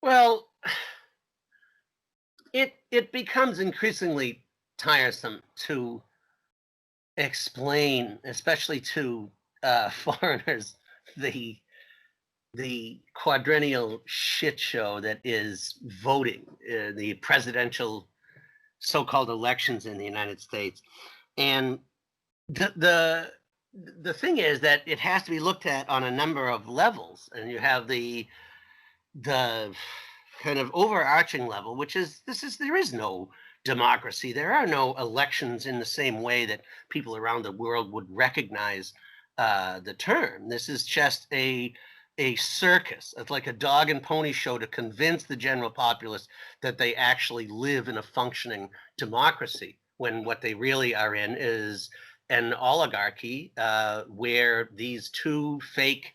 Well, it becomes increasingly tiresome to explain, especially to foreigners, the the quadrennial shit show that is voting, the presidential so-called elections in the United States. And the the the thing is that it has to be looked at on a number of levels, and you have the kind of overarching level, which is there is no democracy. There are no elections in the same way that people around the world would recognize the term. This is just a circus. It's like a dog and pony show to convince the general populace that they actually live in a functioning democracy, when what they really are in is an oligarchy, where these two fake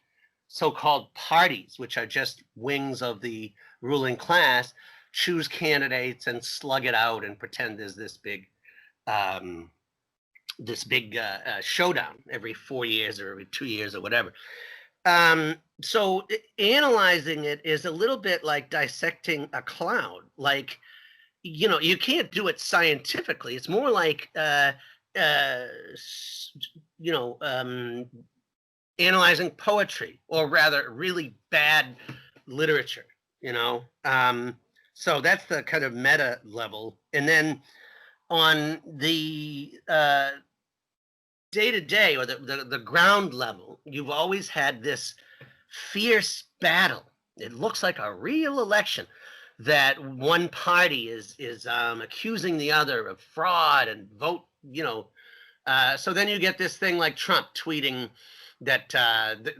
so-called parties, which are just wings of the ruling class, choose candidates and slug it out and pretend there's um, this big showdown every 4 years or every 2 years or whatever. So analyzing it is a little bit like dissecting a cloud. Like, you can't do it scientifically. It's more like, uh, you know, analyzing poetry, or rather really bad literature, you know. So that's the kind of meta level. And then on the day to day, or the ground level, you've always had this fierce battle. It looks like a real election, that one party is accusing the other of fraud and vote, so then you get this thing like Trump tweeting that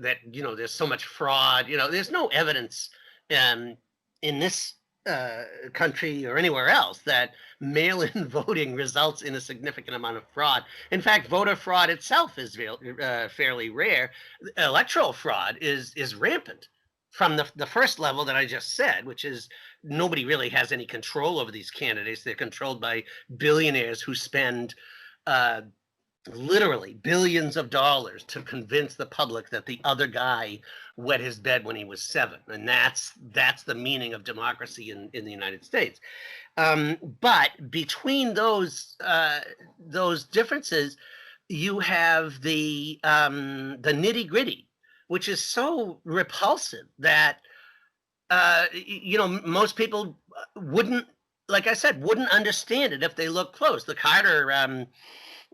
there's so much fraud. There's no evidence in this country or anywhere else that mail-in voting results in a significant amount of fraud. In fact, voter fraud itself is fairly rare. Electoral fraud is rampant from the first level that I just said, which is nobody really has any control over these candidates. They're controlled by billionaires who spend literally billions of dollars to convince the public that the other guy wet his bed when he was 7, and that's the meaning of democracy in the United States. But between those differences, you have the nitty gritty, which is so repulsive that most people wouldn't, like I said, wouldn't understand it if they look close.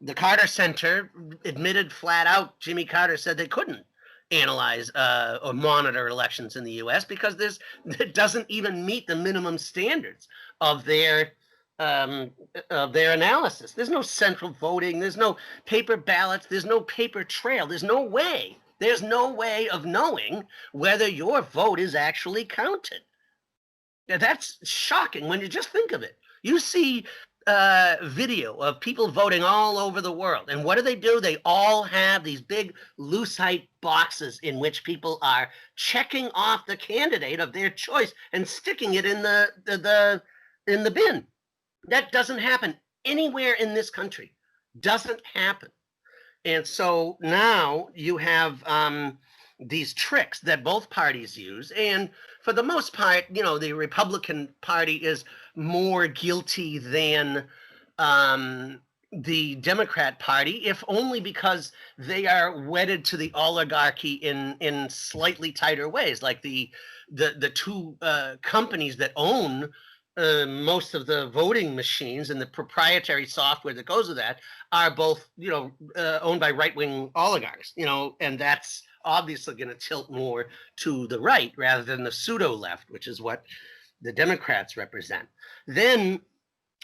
The Carter Center admitted flat out. Jimmy Carter said they couldn't analyze or monitor elections in the U.S. because it doesn't even meet the minimum standards of their analysis. There's no central voting. There's no paper ballots. There's no paper trail. There's no way. There's no way of knowing whether your vote is actually counted. Now, that's shocking when you just think of it. You see video of people voting all over the world, and what do? They all have these big lucite boxes in which people are checking off the candidate of their choice and sticking it in the bin. That doesn't happen anywhere in this country. Doesn't happen. And so now you have these tricks that both parties use, and for the most part, the Republican Party is more guilty than the Democrat Party, if only because they are wedded to the oligarchy in slightly tighter ways. Like the two companies that own most of the voting machines and the proprietary software that goes with that are both, owned by right-wing oligarchs, and that's obviously going to tilt more to the right rather than the pseudo left, which is what the Democrats represent. Then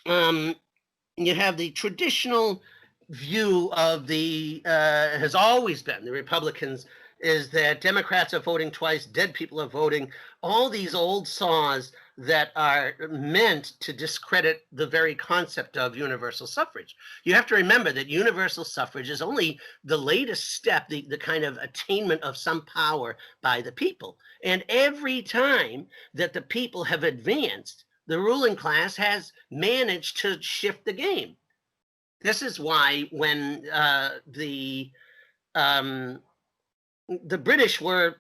you have the traditional view of has always been the Republicans, is that Democrats are voting twice, dead people are voting, all these old saws that are meant to discredit the very concept of universal suffrage. You have to remember that universal suffrage is only the latest step, the kind of attainment of some power by the people. And every time that the people have advanced, the ruling class has managed to shift the game. This is why when the British were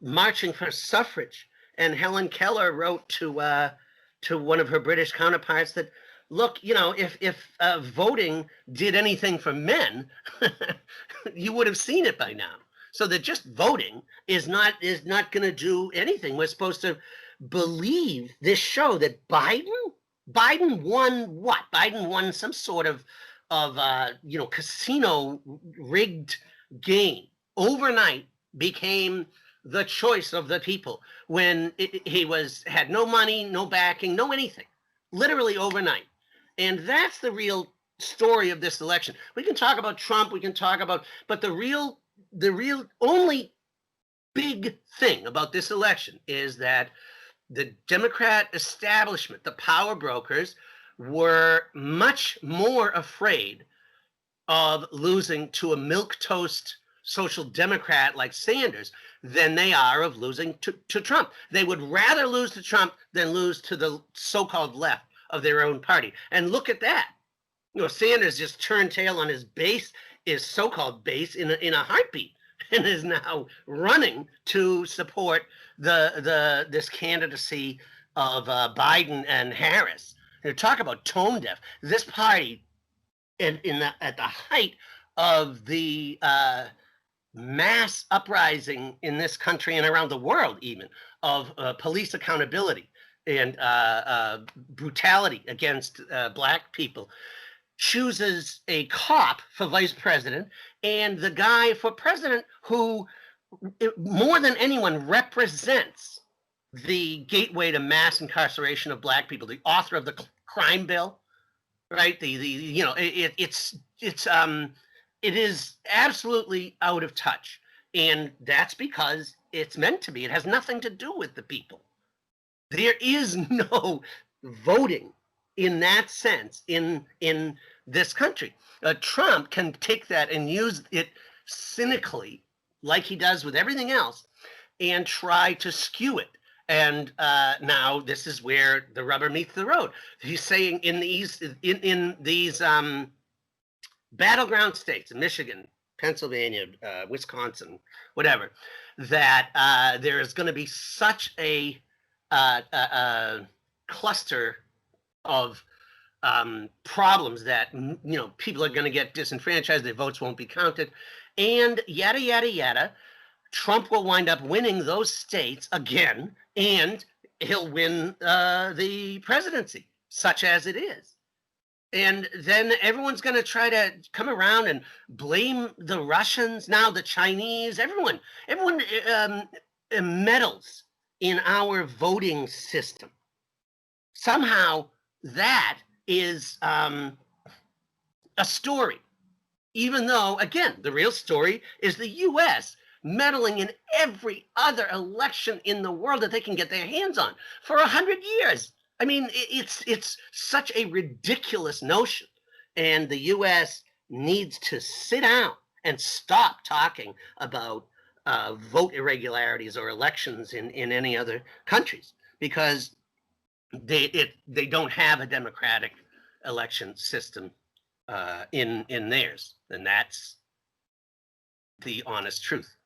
marching for suffrage And Helen Keller wrote to one of her British counterparts that, look, you know, if voting did anything for men, you would have seen it by now. So that just voting is not going to do anything. We're supposed to believe this show that Biden won what? Biden won some sort of you know, casino rigged game overnight, became the choice of the people when he had no money, no backing, no anything, literally overnight. And that's the real story of this election. We can talk about Trump, we can talk about, but the real only big thing about this election is that the Democrat establishment, the power brokers, were much more afraid of losing to a milquetoast social democrat like Sanders than they are of losing to Trump. They would rather lose to Trump than lose to the so-called left of their own party. And look at that. You know, Sanders just turned tail on his base, his so-called base, in a heartbeat, and is now running to support this candidacy of Biden and Harris. You know, talk about tone deaf. This party, at the height of the mass uprising in this country and around the world, even of police accountability and brutality against black people, chooses a cop for vice president and the guy for president who, more than anyone, represents the gateway to mass incarceration of black people, the author of the crime bill, right? You know, it is absolutely out of touch, and that's because it's meant to be. It has nothing to do with the people. There is no voting in that sense in this country. Trump can take that and use it cynically, like he does with everything else, and try to skew it. And now this is where the rubber meets the road. He's saying in these battleground states, Michigan, Pennsylvania, Wisconsin, whatever, that there is going to be such a cluster of problems that, you know, people are going to get disenfranchised, their votes won't be counted, and yada, yada, yada. Trump will wind up winning those states again, and he'll win the presidency, such as it is. And then everyone's going to try to come around and blame the Russians, now the Chinese, everyone meddles in our voting system. Somehow that is a story, even though, again, the real story is the U.S. meddling in every other election in the world that they can get their hands on for 100 years. I mean, it's such a ridiculous notion, and the U.S. needs to sit down and stop talking about vote irregularities or elections in any other countries, because they don't have a democratic election system in theirs, and that's the honest truth.